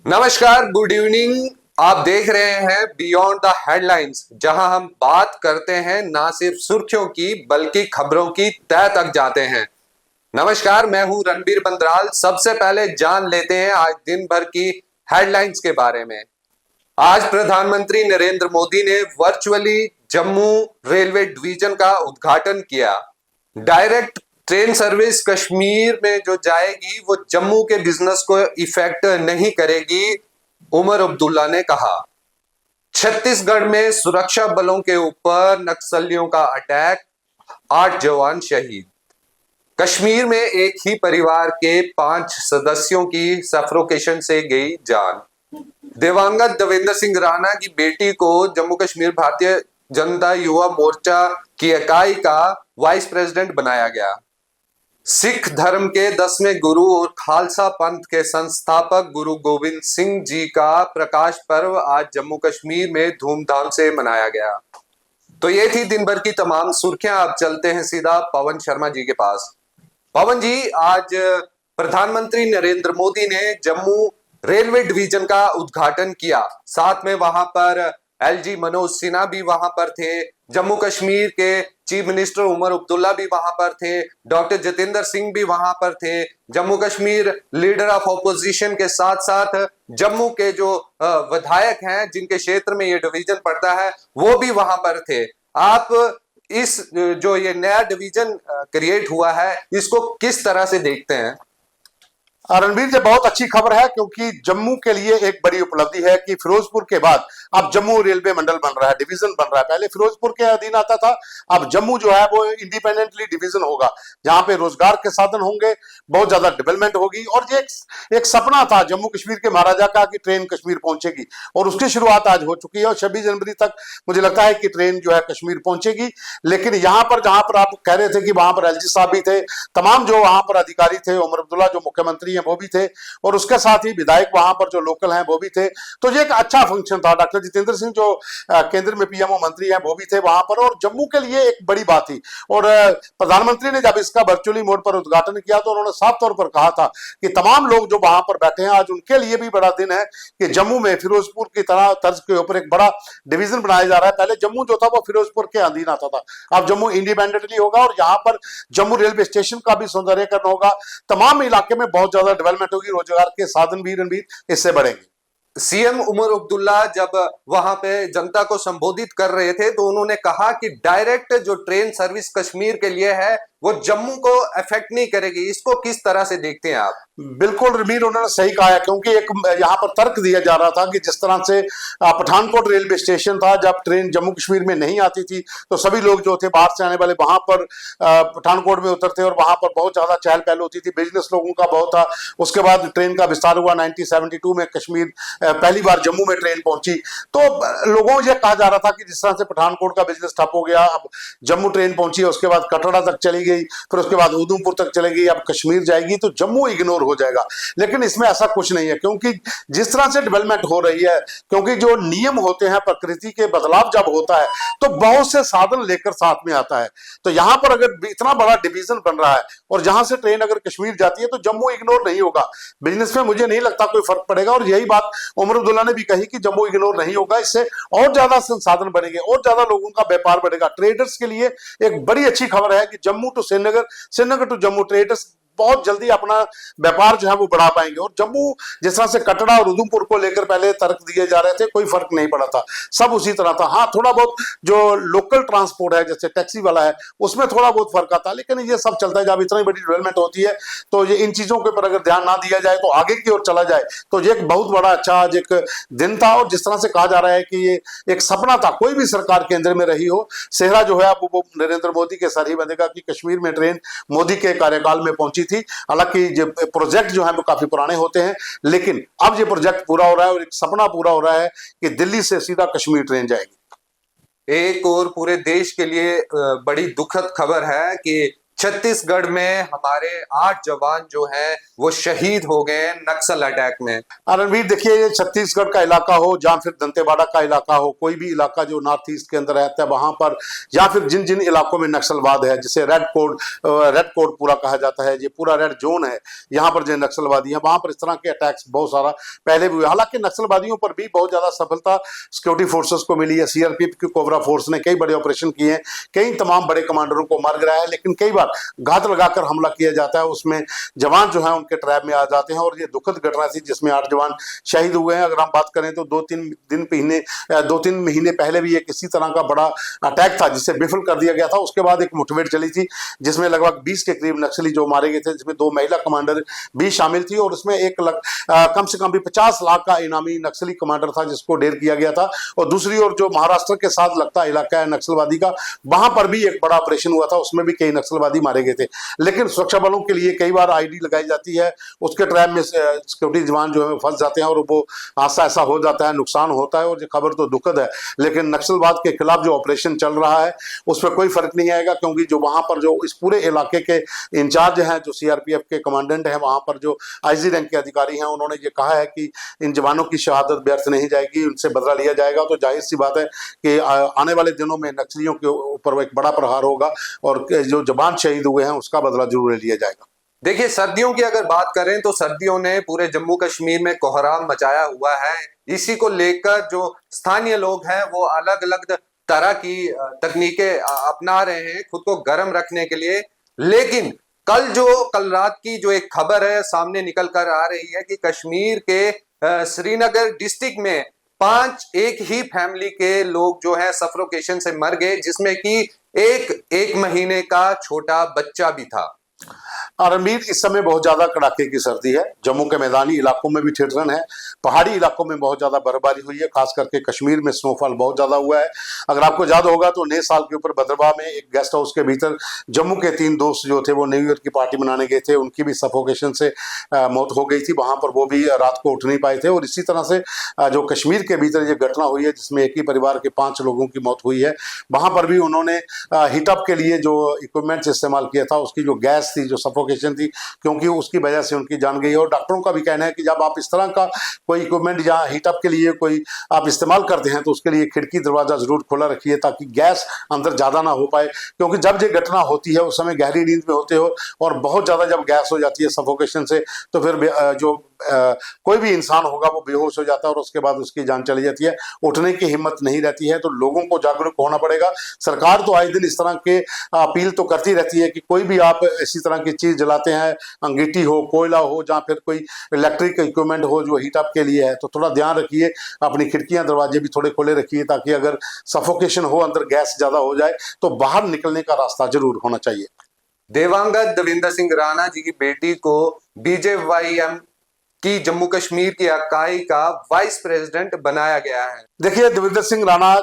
नमस्कार, good evening. आप देख रहे हैं बियॉन्ड द हेडलाइंस, जहां हम बात करते हैं ना सिर्फ सुर्खियों की बल्कि खबरों की तह तक जाते हैं। नमस्कार, मैं हूं रणबीर बंदराल। सबसे पहले जान लेते हैं आज दिन भर की हेडलाइंस के बारे में। आज प्रधानमंत्री नरेंद्र मोदी ने वर्चुअली जम्मू रेलवे डिवीजन का उद्घाटन किया। डायरेक्ट ट्रेन सर्विस कश्मीर में जो जाएगी वो जम्मू के बिजनेस को इफेक्ट नहीं करेगी, उमर अब्दुल्ला ने कहा। छत्तीसगढ़ में सुरक्षा बलों के ऊपर नक्सलियों का अटैक, 8 जवान शहीद। कश्मीर में एक ही परिवार के 5 सदस्यों की सफोकेशन से गई जान। दिवंगत देवेंद्र सिंह राणा की बेटी को जम्मू कश्मीर भारतीय जनता युवा मोर्चा की इकाई का वाइस प्रेसिडेंट बनाया गया। सिख धर्म के 10वें गुरु और खालसा पंथ के संस्थापक गुरु गोविंद सिंह जी का प्रकाश पर्व आज जम्मू कश्मीर में धूमधाम से मनाया गया। तो ये थी दिन भर की तमाम सुर्खियां। अब चलते हैं सीधा पवन शर्मा जी के पास। पवन जी, आज प्रधानमंत्री नरेंद्र मोदी ने जम्मू रेलवे डिवीजन का उद्घाटन किया। साथ में वहां पर एलजी मनोज सिन्हा भी वहां पर थे, जम्मू कश्मीर के चीफ मिनिस्टर उमर अब्दुल्ला भी वहां पर थे, डॉक्टर जितेंद्र सिंह भी वहां पर थे, Jammu Kashmir leader of opposition के साथ साथ जम्मू के जो विधायक हैं जिनके क्षेत्र में ये डिवीजन पड़ता है वो भी वहां पर थे। आप इस जो ये नया डिवीजन क्रिएट हुआ है इसको किस तरह से देखते हैं? रणबीर, ये बहुत अच्छी खबर है क्योंकि जम्मू के लिए एक बड़ी उपलब्धि है कि फिरोजपुर के बाद अब जम्मू रेलवे मंडल बन रहा है, डिवीजन बन रहा है। पहले फिरोजपुर के अधीन आता था, अब जम्मू जो है वो इंडिपेंडेंटली डिवीजन होगा, जहां पे रोजगार के साधन होंगे, बहुत ज्यादा डेवलपमेंट होगी। और ये एक सपना था जम्मू कश्मीर के महाराजा का कि ट्रेन कश्मीर पहुंचेगी, और उसकी शुरुआत आज हो चुकी है। और 26 जनवरी तक मुझे लगता है कि ट्रेन जो है कश्मीर पहुंचेगी। लेकिन यहाँ पर जहां पर आप कह रहे थे कि वहां पर एलजी साहब भी थे, तमाम जो वहां पर अधिकारी थे, उमर अब्दुल्ला जो मुख्यमंत्री हैं वो भी थे, और उसके साथ ही विधायक वहां पर जो लोकल हैं वो भी थे। तो ये एक अच्छा फंक्शन था। डॉक्टर जितेंद्र सिंह जो केंद्र में पीएमओ मंत्री हैं वो भी थे वहां पर, और जम्मू के लिए एक बड़ी बात थी। और प्रधानमंत्री ने जब इसका वर्चुअली मोड पर उद्घाटन किया तो उन्होंने साफ तौर पर कहा था कि तमाम लोग जो वहां पर बैठे हैं आज उनके लिए भी बड़ा दिन है कि जम्मू में फिरोजपुर की तरह तर्ज के ऊपर एक बड़ा डिवीजन बनाया जा रहा है। पहले जम्मू जो था वो फिरोजपुर के अधीन आता था, अब जम्मू इंडिपेंडेंटली होगा, और यहाँ पर जम्मू रेलवे स्टेशन का भी सौंदर्यीकरण होगा। तमाम इलाके में बहुत ज्यादा डेवलपमेंट होगी, रोजगार के साधन भी रणबीर इससे बढ़ेंगे। सीएम उमर अब्दुल्ला जब वहां पे जनता को संबोधित कर रहे थे तो उन्होंने कहा कि डायरेक्ट जो ट्रेन सर्विस कश्मीर के लिए है वो जम्मू को अफेक्ट नहीं करेगी। इसको किस तरह से देखते हैं आप? बिल्कुल रणबीर, उन्होंने सही कहा है क्योंकि एक यहाँ पर तर्क दिया जा रहा था कि जिस तरह से पठानकोट रेलवे स्टेशन था, जब ट्रेन जम्मू कश्मीर में नहीं आती थी तो सभी लोग जो थे बाहर से आने वाले वहां पर पठानकोट में उतरते और वहां पर बहुत ज्यादा चहल पहल होती थी, बिजनेस लोगों का बहुत था। उसके बाद ट्रेन का विस्तार हुआ 1972 में, कश्मीर पहली बार जम्मू में ट्रेन पहुंची, तो लोगों ये कहा जा रहा था कि जिस तरह से पठानकोट का बिजनेस ठप हो गया, अब जम्मू ट्रेन पहुंची, उसके बाद कटरा तक चली गई, फिर उसके बाद उधमपुर तक चलेगी, अब कश्मीर जाएगी तो जम्मू इग्नोर हो जाएगा। लेकिन इसमें ऐसा कुछ नहीं है क्योंकि जिस तरह से डेवलपमेंट हो रही है, क्योंकि जो नियम होते हैं, प्रकृति के बदलाव जब होता है तो बहुत से साधन लेकर साथ में आता है। तो यहां पर अगर इतना बड़ा डिवीजन बन रहा है और जहां से ट्रेन अगर कश्मीर जाती है तो जम्मू इग्नोर नहीं होगा। बिजनेस में मुझे नहीं लगता कोई फर्क पड़ेगा, और यही बात उमर अब्दुल्ला ने भी कही कि जम्मू इग्नोर नहीं होगा। इससे और ज्यादा संसाधन बनेंगे, और ज्यादा लोगों का व्यापार बढ़ेगा। ट्रेडर्स के लिए एक बड़ी अच्छी खबर है कि Jammu to Srinagar, Srinagar to Jammu traders बहुत जल्दी अपना व्यापार जो है वो बढ़ा पाएंगे। और जम्मू जिस तरह से कटरा और उधमपुर को लेकर पहले तर्क दिए जा रहे थे, कोई फर्क नहीं पड़ा था, सब उसी तरह था। हाँ, थोड़ा बहुत जो लोकल ट्रांसपोर्ट है जैसे टैक्सी वाला है उसमें थोड़ा बहुत फर्क आता है, लेकिन ये सब चलता है। जब इतनी बड़ी डेवलपमेंट होती है तो ये इन चीजों के ऊपर अगर ध्यान ना दिया जाए तो आगे की ओर चला जाए, तो ये एक बहुत बड़ा अच्छा आज एक दिन था। और जिस तरह से कहा जा रहा है कि ये एक सपना था, कोई भी सरकार केंद्र में रही हो, सेहरा जो है वो नरेंद्र मोदी के सर ही बनेगा कि कश्मीर में ट्रेन मोदी के कार्यकाल में पहुंची थी। हालांकि ये प्रोजेक्ट जो है वो काफी पुराने होते हैं, लेकिन अब ये प्रोजेक्ट पूरा हो रहा है और एक सपना पूरा हो रहा है कि दिल्ली से सीधा कश्मीर ट्रेन जाएगी। एक और पूरे देश के लिए बड़ी दुखद खबर है कि छत्तीसगढ़ में हमारे 8 जवान जो हैं वो शहीद हो गए नक्सल अटैक में। रणवीर, देखिए, ये छत्तीसगढ़ का इलाका हो या फिर दंतेवाड़ा का इलाका हो, कोई भी इलाका जो नॉर्थ ईस्ट के अंदर रहता है वहां पर, या फिर जिन जिन इलाकों में नक्सलवाद है, जिसे रेड कोड पूरा कहा जाता है, ये पूरा रेड जोन है, यहाँ पर जो नक्सलवादी है वहां पर इस तरह के अटैक्स बहुत सारा पहले भी हुए। हालांकि नक्सलवादियों पर भी बहुत ज्यादा सफलता सिक्योरिटी फोर्सेस को मिली है। सीआरपीएफ की कोबरा फोर्स ने कई बड़े ऑपरेशन किए हैं, कई तमाम बड़े कमांडरों को मार गिराया है, लेकिन कई बार घात लगाकर हमला किया जाता है, उसमें जवान जो है उनके ट्रैप में आ जाते हैं। और ये दुखद घटना थी जिसमें 8 जवान शहीद हुए हैं। अगर हम बात करें तो 2-3 महीने पहले भी एक इसी तरह का बड़ा अटैक था जिसे विफल कर दिया गया था। उसके बाद एक मुठभेड़ चली थी जिसमें लगभग 20 के करीब नक्सली जो मारे गए थे, जिसमें 2 महिला कमांडर भी शामिल थी। और उसमें कम से कम भी 50 लाख का इनामी नक्सली कमांडर था जिसको ढेर किया गया था। और दूसरी ओर जो महाराष्ट्र के साथ लगता इलाका है नक्सलवादी का, वहां पर भी एक बड़ा ऑपरेशन हुआ था, उसमें भी कई नक्सलवादी मारे गए थे। लेकिन सुरक्षा बलों के लिए कई बार आईडी लगाई जाती है, उसके ट्रैप में सिक्योरिटी जवान जो है फंस जाते हैं और वो हादसा ऐसा हो जाता है, नुकसान होता है। और ये खबर तो दुखद है, लेकिन नक्सलवाद के खिलाफ जो ऑपरेशन चल रहा है उस पर कोई फर्क नहीं आएगा, क्योंकि जो वहां पर जो इस पूरे इलाके के इंचार्ज हैं, जो सीआरपीएफ के कमांडेंट हैं, वहां पर जो आईजी रैंक के अधिकारी हैं, उन्होंने ये कहा है कि इन जवानों की शहादत व्यर्थ नहीं जाएगी, उनसे बदला लिया जाएगा। तो जाहिर सी बात है कि आने वाले दिनों में नक्सलियों के ऊपर एक बड़ा प्रहार होगा और जो जवान शहीद हुए हैं उसका बदला जरूर लिया जाएगा। देखिए, सर्दियों की अगर बात करें तो सर्दियों ने पूरे जम्मू कश्मीर में कोहराम मचाया हुआ है। इसी को लेकर जो स्थानीय लोग हैं वो अलग अलग तरह की तकनीकें अपना रहे हैं खुद को गर्म रखने के लिए। लेकिन कल रात की जो एक खबर है सामने निकल कर आ रही है कि कश्मीर के श्रीनगर डिस्ट्रिक्ट में 5 एक ही फैमिली के लोग जो है सफोकेशन से मर गए, जिसमें कि एक महीने का छोटा बच्चा भी था। रणबीर, इस समय बहुत ज्यादा कड़ाके की सर्दी है। जम्मू के मैदानी इलाकों में भी ठिठुरन है, पहाड़ी इलाकों में बहुत ज्यादा बर्फबारी हुई है, खास करके कश्मीर में स्नोफॉल बहुत ज्यादा हुआ है। अगर आपको याद होगा तो नए साल के ऊपर भद्रवाह में एक गेस्ट हाउस के भीतर जम्मू के 3 दोस्त जो थे वो न्यू ईयर की पार्टी मनाने गए थे, उनकी भी सफोकेशन से मौत हो गई थी। वहां पर वो भी रात को उठ नहीं पाए थे। और इसी तरह से जो कश्मीर के भीतर ये घटना हुई है जिसमें एक ही परिवार के 5 लोगों की मौत हुई है, वहां पर भी उन्होंने हीटअप के लिए जो इक्विपमेंट्स इस्तेमाल किया था, उसकी जो गैस थी, जो सफोकेशन थी, क्योंकि उसकी वजह से उनकी जान गई। और डॉक्टरों का भी कहना है कि जब आप इस तरह का कोई इक्विपमेंट या हीटअप के लिए कोई आप इस्तेमाल करते हैं तो उसके लिए खिड़की दरवाजा जरूर खुला रखिए ताकि गैस अंदर ज्यादा ना हो पाए, क्योंकि जब ये घटना होती है उस समय गहरी नींद में होते हो और बहुत ज्यादा जब गैस हो जाती है सफोकेशन से, तो फिर जो कोई भी इंसान होगा वो बेहोश हो जाता है और उसके बाद उसकी जान चली जाती है, उठने की हिम्मत नहीं रहती है। तो लोगों को जागरूक होना पड़ेगा। सरकार तो आए दिन इस तरह के अपील तो करती रहती है कि कोई भी आप इसी तरह की चीज जलाते हैं, अंगीठी हो, कोयला हो, या फिर कोई इलेक्ट्रिक इक्विपमेंट हो जो हीटअप के लिए है, तो थोड़ा ध्यान रखिए, अपनी खिड़कियां दरवाजे भी थोड़े खोले रखिए ताकि अगर सफोकेशन हो, अंदर गैस ज्यादा हो जाए तो बाहर निकलने का रास्ता जरूर होना चाहिए। दिवंगत देवेंद्र सिंह राणा जी की बेटी को बीजेवाईएम की जम्मू कश्मीर की इकाई का वाइस प्रेसिडेंट बनाया गया है। देखिए, देवेंद्र सिंह राणा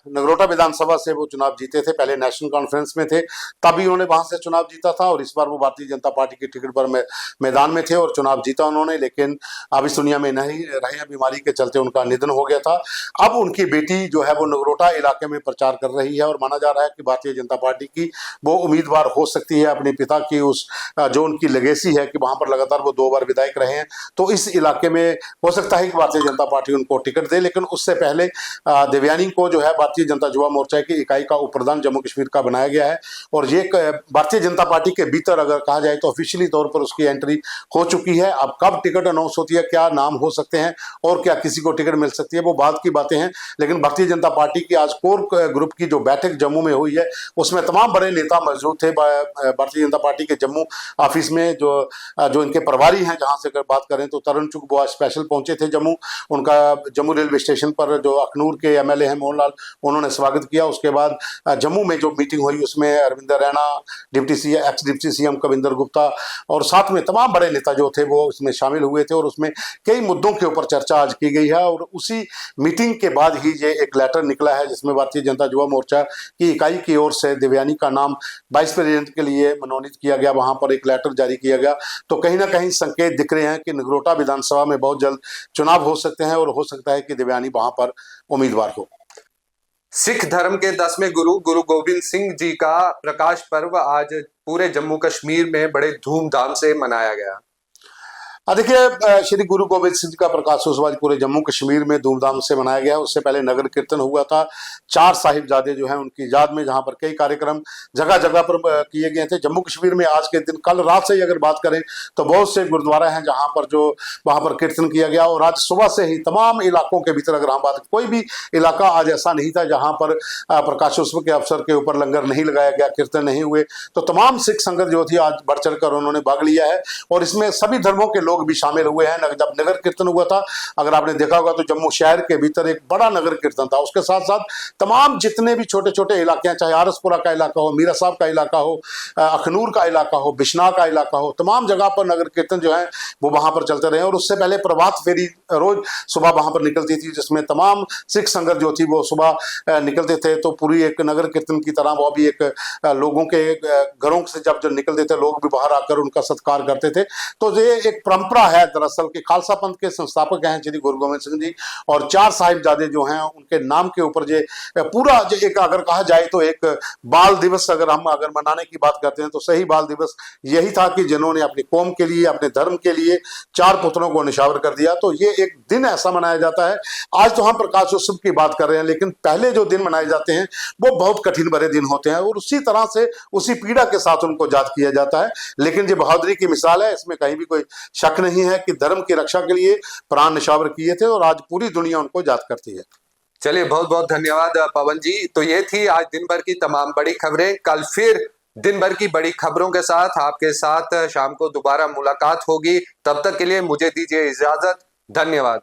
नगरोटा विधानसभा से वो चुनाव जीते थे, पहले नेशनल कॉन्फ्रेंस में थे, तभी उन्होंने वहां से चुनाव जीता था और इस बार वो भारतीय जनता पार्टी की टिकट पर मैदान में थे और चुनाव जीता उन्होंने। लेकिन अब इस दुनिया में नहीं रहे, बीमारी के चलते उनका निधन हो गया था। अब उनकी बेटी जो है वो नगरोटा इलाके में प्रचार कर रही है और माना जा रहा है कि भारतीय जनता पार्टी की वो उम्मीदवार हो सकती है। अपने पिता की उस जो उनकी लेगेसी है कि वहां पर लगातार वो 2 बार विधायक रहे हैं, तो इस इलाके में हो सकता है कि भारतीय जनता पार्टी उनको टिकट दे। लेकिन उससे पहले देवयानी को जो है भारतीय जनता युवा मोर्चा की इकाई का उप प्रधान जम्मू कश्मीर का बनाया गया है। और ये भारतीय जनता पार्टी के भीतर अगर कहा जाए तो ऑफिशियली तौर पर उसकी एंट्री हो चुकी है। अब कब टिकट अनाउंस होती है, क्या नाम हो सकते हैं और क्या किसी को टिकट मिल सकती है, वो बाद की बातें हैं। लेकिन भारतीय जनता पार्टी की आज कोर ग्रुप की जो बैठक जम्मू में हुई है उसमें तमाम बड़े नेता मौजूद थे। भारतीय जनता पार्टी के जम्मू ऑफिस में जो इनके प्रभारी हैं, जहां से अगर बात करें तो तरुण चुग बुआ स्पेशल पहुंचे थे जम्मू। उनका जम्मू रेलवे स्टेशन पर जो अखनूर के एमएलए हैं मोहन लाल, उन्होंने स्वागत किया। उसके बाद जम्मू में जो मीटिंग हुई उसमें Arvinder Raina, x deputy CM Kavinder Gupta और साथ में तमाम बड़े नेता जो थे वो उसमें शामिल हुए थे और उसमें कई मुद्दों के ऊपर चर्चा आज की गई है। और उसी मीटिंग के बाद ही ये एक लेटर निकला है जिसमें भारतीय जनता युवा मोर्चा की इकाई की ओर से देवयानी का नाम वाइस प्रेसिडेंट के लिए मनोनीत किया गया। वहां पर एक लेटर जारी किया गया। तो कहीं ना कहीं संकेत दिख रहे हैं कि नगरोटा विधानसभा में बहुत जल्द चुनाव हो सकते हैं और हो सकता है कि देवयानी वहां पर उम्मीदवार हो। सिख धर्म के 10वें गुरु गुरु गोविंद सिंह जी का प्रकाश पर्व आज पूरे जम्मू कश्मीर में बड़े धूमधाम से मनाया गया। देखिए, श्री गुरु गोविंद सिंह जी का प्रकाशोत्सव आज पूरे जम्मू कश्मीर में धूमधाम से मनाया गया। उससे पहले नगर कीर्तन हुआ था। 4 साहिबजादे जो हैं उनकी याद में, जहां पर कई कार्यक्रम जगह जगह पर किए गए थे। जम्मू कश्मीर में आज के दिन, कल रात से ही अगर बात करें तो बहुत से गुरुद्वारा हैं जहां पर जो वहां पर कीर्तन किया गया। और आज सुबह से ही तमाम इलाकों के भीतर अगर हम बात, कोई भी इलाका आज ऐसा नहीं था जहां पर प्रकाशोत्सव के अवसर के ऊपर लंगर नहीं लगाया गया, कीर्तन नहीं हुए। तो तमाम सिख संगत जो थी आज बढ़ चढ़ कर उन्होंने भाग लिया है और इसमें सभी धर्मों के लोग भी शामिल हुए हैं। जब नगर कीर्तन हुआ था, अगर आपने देखा होगा तो जम्मू शहर के भीतर एक बड़ा नगर कीर्तन था। उसके साथ साथ तमाम जितने भी छोटे छोटे इलाके हैं, चाहे आरसपुरा का इलाका हो, मीरा साहब का इलाका हो, अखनूर का इलाका हो, बिश्नाह का इलाका हो, तमाम जगह पर नगर कीर्तन जो है वो वहां पर चलते रहे। और उससे पहले प्रभात फेरी रोज सुबह वहां पर निकलती थी, जिसमें तमाम सिख संगत जो थी वो सुबह निकलते थे। तो पूरी एक नगर कीर्तन की तरह वो भी एक लोगों के घरों से जब निकलते थे, लोग भी बाहर आकर उनका सत्कार करते थे। तो ये एक परंपरा है दरअसल के खालसा पंथ के संस्थापक हैं श्री गुरु गोविंद सिंह जी, और 4 साहिबजादे जो हैं उनके नाम के ऊपर जो पूरा जो एक अगर कहा जाए तो एक बाल दिवस अगर मनाने की बात करते हैं तो सही बाल दिवस यही था कि जिन्होंने अपनी कौम के लिए, अपने धर्म के लिए 4 पुत्रों को निशावर कर दिया। तो ये एक दिन ऐसा मनाया जाता है। आज तो हम प्रकाशोत्सव की बात कर रहे हैं, लेकिन पहले जो दिन मनाए जाते हैं वो बहुत कठिन भरे दिन होते हैं और उसी तरह से उसी पीड़ा के साथ उनको याद किया जाता है। लेकिन ये बहादुरी की मिसाल है, इसमें कहीं भी कोई शक नहीं है कि धर्म की रक्षा के लिए प्राण निशावर किए थे और आज पूरी दुनिया उनको याद करती है। चलिए, बहुत बहुत धन्यवाद पवन जी। तो ये थी आज दिन भर की तमाम बड़ी खबरें। कल फिर दिन भर की बड़ी खबरों के साथ आपके साथ शाम को दोबारा मुलाकात होगी। तब तक के लिए मुझे दीजिए इजाजत। धन्यवाद।